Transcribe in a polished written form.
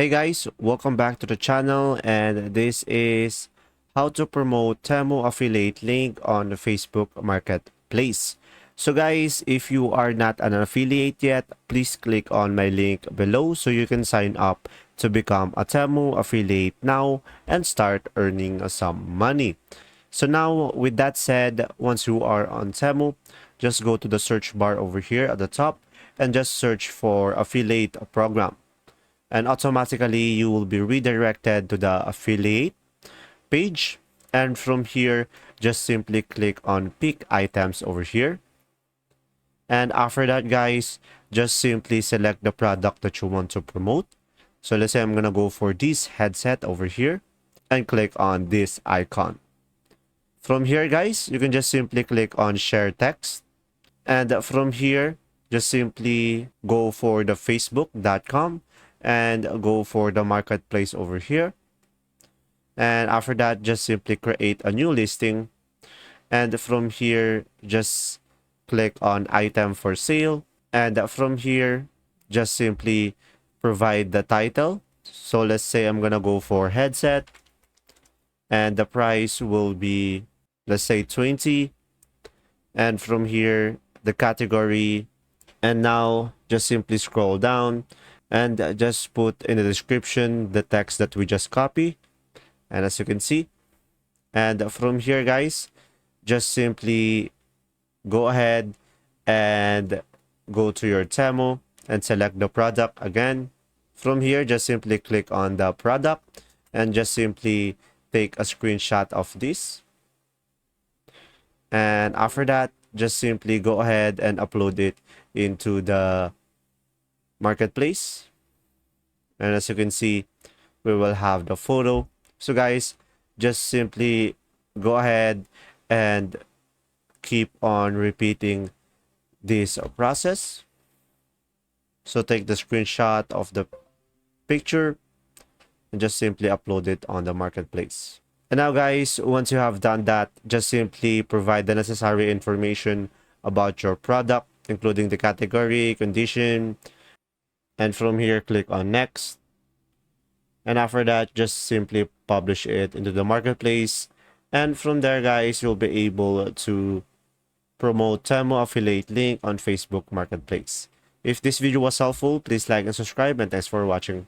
Hey guys, welcome back to the channel, and this is how to promote Temu affiliate link on the Facebook Marketplace. So guys, if you are not an affiliate yet, please click on my link below so you can sign up to become a Temu affiliate now and start earning some money. So now with that said, once you are on Temu, just go to the search bar over here at the top and just search for affiliate program, and automatically you will be redirected to the affiliate page. And from here, just simply click on pick items over here. And after that, guys, just simply select the product that you want to promote. So let's say I'm gonna go for this headset over here and click on this icon. From here, guys, you can just simply click on share text, and from here just simply go for the facebook.com and go for the marketplace over here. And after that, just simply create a new listing, and from here just click on item for sale, and from here just simply provide the title. So let's say I'm gonna go for headset, and the price will be, let's say, 20. And from here the category, and now just simply scroll down and just put in the description the text that we just copy, and as you can see. And from here, guys, just simply go ahead and go to your Temu and select the product again. From here, just simply click on the product and just simply take a screenshot of this. And after that, just simply go ahead and upload it into the marketplace. And as you can see, we will have the photo. So guys, just simply go ahead and keep on repeating this process. So take the screenshot of the picture and just simply upload it on the marketplace. And now guys, once you have done that, just simply provide the necessary information about your product, including the category, condition, and from here click on next. And after that, just simply publish it into the marketplace. And from there, guys, you'll be able to promote Temu affiliate link on Facebook Marketplace. If this video was helpful, please like and subscribe, and thanks for watching.